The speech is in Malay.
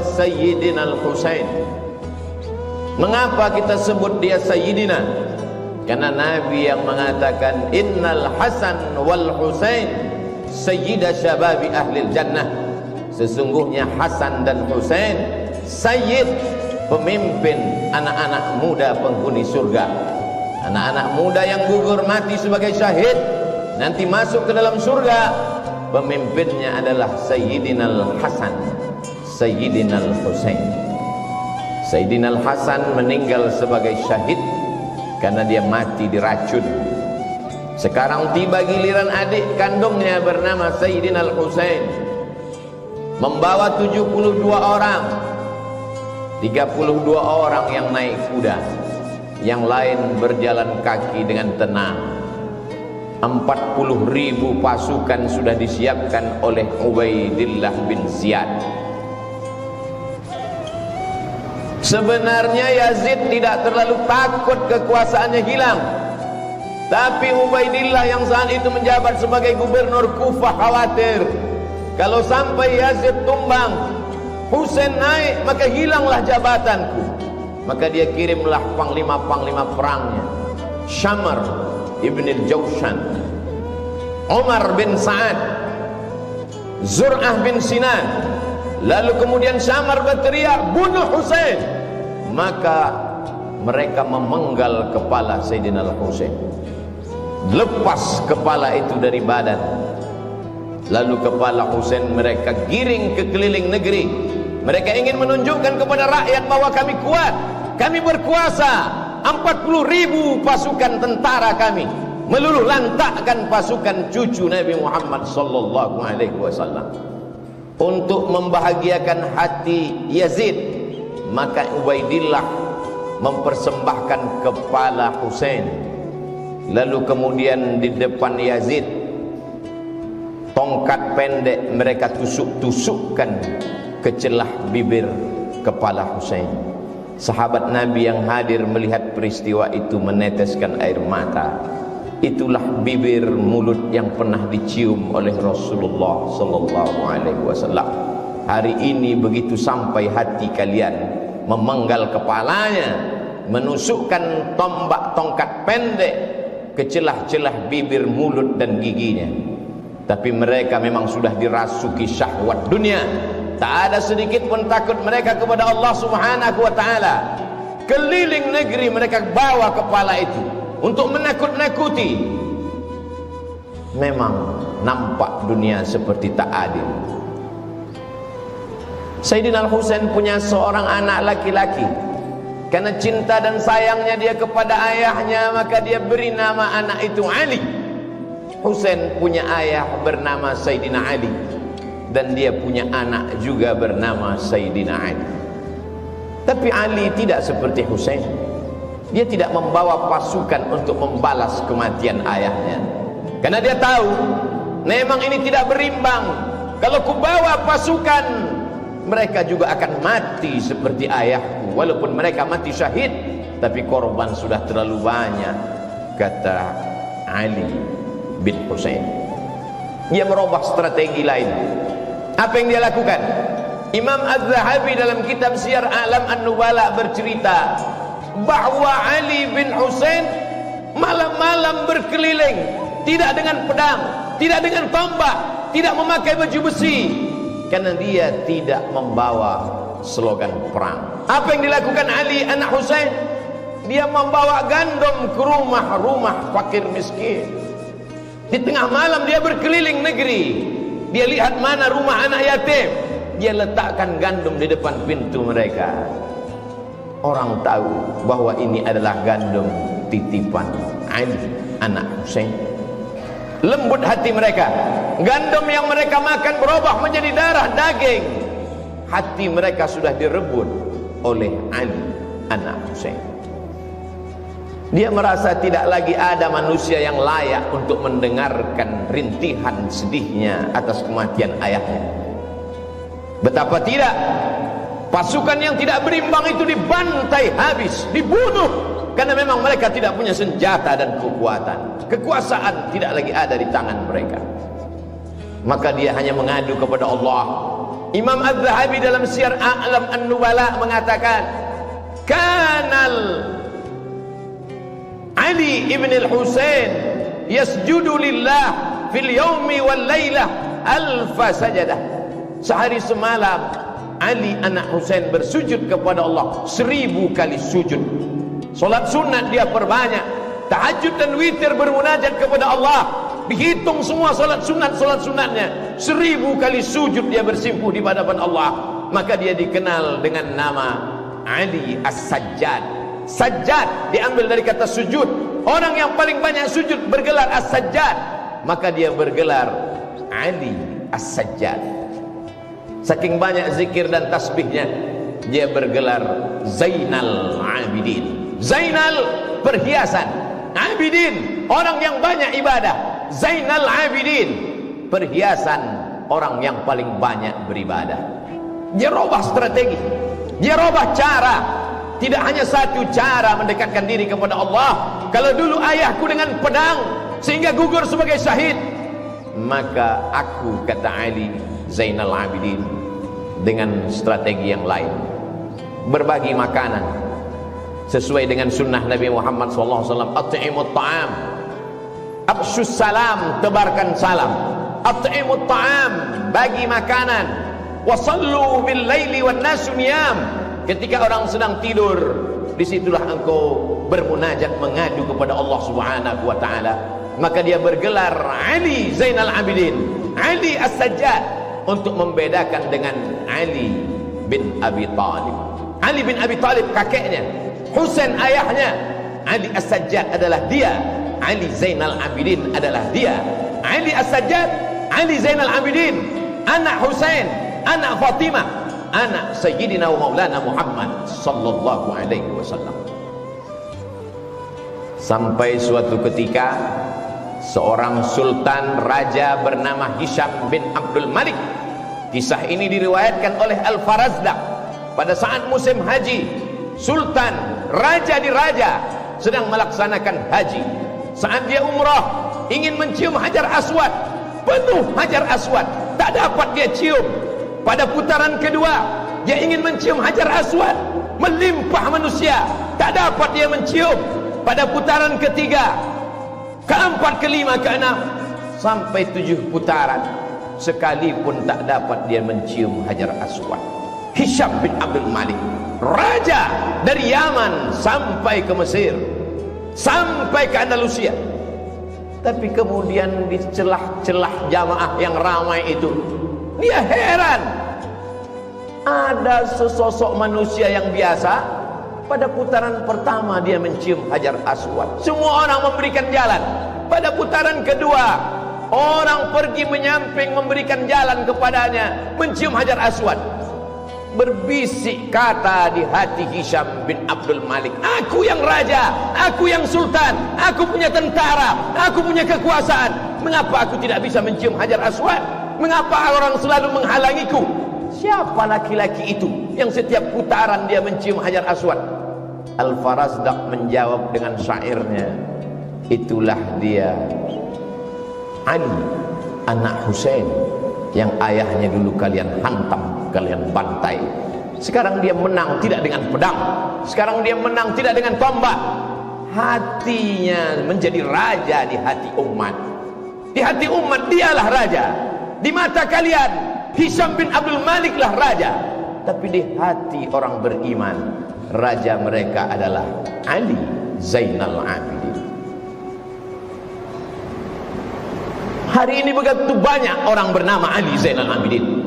Sayyidina Al-Husain. Mengapa kita sebut dia Sayyidina? Karena Nabi yang mengatakan Innal Hasan wal Husain Sayyida Syababi Ahlil Jannah. Sesungguhnya Hasan dan Husain Sayyid, pemimpin anak-anak muda penghuni surga. Anak-anak muda yang gugur mati sebagai syahid nanti masuk ke dalam surga. Pemimpinnya adalah Sayyidina Al-Hasan, Sayyidina Al-Husain. Sayyidina Al-Hasan meninggal sebagai syahid karena dia mati diracun. Sekarang tiba giliran adik kandungnya bernama Sayyidina Al-Husain, membawa 72 orang. 32 orang yang naik kuda, yang lain berjalan kaki dengan tenang. 40.000 pasukan sudah disiapkan oleh Ubaidillah bin Ziyad. Sebenarnya Yazid tidak terlalu takut kekuasaannya hilang, tapi Ubaidillah yang saat itu menjabat sebagai gubernur Kufah khawatir kalau sampai Yazid tumbang, Husain naik, maka hilanglah jabatanku. Maka dia kirimlah panglima-panglima perangnya, Syamr ibn al-Jawshan, Umar bin Sa'ad, Zur'ah bin Sinan. Lalu kemudian Syamr berteriak, bunuh Husain. Maka mereka memenggal kepala Sayyidina Al-Husain, lepas kepala itu dari badan. Lalu kepala Husain mereka giring ke keliling negeri. Mereka ingin menunjukkan kepada rakyat bahwa kami kuat, kami berkuasa. 40.000 pasukan tentara kami meluluh lantakkan pasukan cucu Nabi Muhammad sallallahu alaihi wasallam. Untuk membahagiakan hati Yazid, maka Ubaidillah mempersembahkan kepala Husain. Lalu kemudian di depan Yazid, tongkat pendek mereka tusuk-tusukkan ke celah bibir kepala Husain. Sahabat Nabi yang hadir melihat peristiwa itu meneteskan air mata. Itulah bibir mulut yang pernah dicium oleh Rasulullah sallallahu alaihi wasallam. Hari ini begitu sampai hati kalian, memenggal kepalanya, menusukkan tombak tongkat pendek ke celah-celah bibir, mulut dan giginya. Tapi mereka memang sudah dirasuki syahwat dunia. Tak ada sedikit pun takut mereka kepada Allah Subhanahu wa ta'ala. Keliling negeri mereka bawa kepala itu untuk menakut-nakuti. Memang nampak dunia seperti tak adil. Sayyidina Al-Husain punya seorang anak laki-laki. Karena cinta dan sayangnya dia kepada ayahnya, maka dia beri nama anak itu Ali. Husain punya ayah bernama Sayyidina Ali, dan dia punya anak juga bernama Sayyidina Ali. Tapi Ali tidak seperti Husain. Dia tidak membawa pasukan untuk membalas kematian ayahnya, karena dia tahu memang ini tidak berimbang. Kalau kubawa pasukan, mereka juga akan mati seperti ayahku. Walaupun mereka mati syahid, tapi korban sudah terlalu banyak, kata Ali bin Husain. Dia merubah strategi lain. Apa yang dia lakukan? Imam Az-Zahabi dalam kitab Syiar A'lam An-Nubala bercerita bahwa Ali bin Husain malam-malam berkeliling, tidak dengan pedang, tidak dengan tombak, tidak memakai baju besi, karena dia tidak membawa slogan perang. Apa yang dilakukan Ali anak Husain? Dia membawa gandum ke rumah-rumah fakir miskin. Di tengah malam dia berkeliling negeri. Dia lihat mana rumah anak yatim, dia letakkan gandum di depan pintu mereka. Orang tahu bahwa ini adalah gandum titipan Ali anak Husain. Lembut hati mereka. Gandum yang mereka makan berubah menjadi darah daging. Hati mereka sudah direbut oleh Ali anak Husain. Dia merasa tidak lagi ada manusia yang layak untuk mendengarkan rintihan sedihnya atas kematian ayahnya. Betapa tidak, pasukan yang tidak berimbang itu dibantai habis, dibunuh, karena memang mereka tidak punya senjata dan kekuatan. Kekuasaan tidak lagi ada di tangan mereka. Maka dia hanya mengadu kepada Allah. Imam Az-Zahabi dalam Syiar A'lam An-Nubala mengatakan, kanal Ali ibn al-Husain yasjudu lillah fil yaumi wal laylah alfa sajadah. Sehari semalam Ali anak Husain bersujud kepada Allah 1000 kali sujud. Solat sunat dia perbanyak, tahajud dan witir bermunajat kepada Allah. Dihitung semua solat sunatnya, 1000 kali sujud dia bersimpuh di hadapan Allah. Maka dia dikenal dengan nama Ali As-Sajjad. Sajjad diambil dari kata sujud. Orang yang paling banyak sujud bergelar As-Sajjad, maka dia bergelar Ali As-Sajjad. Saking banyak zikir dan tasbihnya, dia bergelar Zainal Abidin. Zainal perhiasan, Abidin orang yang banyak ibadah. Zainal Abidin perhiasan orang yang paling banyak beribadah. Dia robah strategi, dia robah cara. Tidak hanya satu cara mendekatkan diri kepada Allah. Kalau dulu ayahku dengan pedang sehingga gugur sebagai syahid, maka aku, kata Ali Zainal Abidin, dengan strategi yang lain, berbagi makanan sesuai dengan sunnah Nabi Muhammad SAW. At'imut ta'am, afshus salam, tebarkan salam. At'imut ta'am, bagi makanan. Wasallu bil laili wan nasu niyam, ketika orang sedang tidur, disitulah engkau bermunajat, mengadu kepada Allah Subhanahu wa ta'ala. Maka dia bergelar Ali Zainal Abidin, Ali As-Sajjad, untuk membedakan dengan Ali bin Abi Talib. Ali bin Abi Talib kakeknya, Husain ayahnya. Ali As-Sajjad adalah dia, Ali Zainal Abidin adalah dia. Ali As-Sajjad, Ali Zainal Abidin, anak Husain, anak Fatimah, anak Sayyidina wa Maulana Muhammad sallallahu alaihi wasallam. Sampai suatu ketika seorang sultan raja bernama Hisham bin Abdul Malik. Kisah ini diriwayatkan oleh Al-Farazdaq. Pada saat musim haji, sultan raja di raja sedang melaksanakan haji. Saat dia umrah, ingin mencium Hajar Aswad, penuh Hajar Aswad, tak dapat dia cium. Pada putaran kedua, dia ingin mencium Hajar Aswad, melimpah manusia, tak dapat dia mencium. Pada putaran ketiga, keempat, kelima, keenam, sampai 7 putaran, sekalipun tak dapat dia mencium Hajar Aswad. Hisham bin Abdul Malik, raja dari Yaman sampai ke Mesir, sampai ke Andalusia. Tapi kemudian di celah-celah jamaah yang ramai itu, dia heran. Ada sesosok manusia yang biasa, pada putaran pertama dia mencium Hajar Aswad, semua orang memberikan jalan. Pada putaran kedua, orang pergi menyamping memberikan jalan kepadanya, mencium Hajar Aswad. Berbisik kata di hati Hisham bin Abdul Malik, aku yang raja, aku yang sultan, aku punya tentara, aku punya kekuasaan, mengapa aku tidak bisa mencium Hajar Aswad? Mengapa orang selalu menghalangiku? Siapa laki-laki itu yang setiap putaran dia mencium Hajar Aswad? Al-Farazdaq menjawab dengan syairnya, itulah dia Ali anak Husain yang ayahnya dulu kalian hantam, kalian bantai. Sekarang dia menang tidak dengan pedang, sekarang dia menang tidak dengan tombak. Hatinya menjadi raja di hati umat. Di hati umat dialah raja. Di mata kalian Hisham bin Abdul Malik lah raja, tapi di hati orang beriman, raja mereka adalah Ali Zainal Abidin. Hari ini begitu banyak orang bernama Ali Zainal Abidin.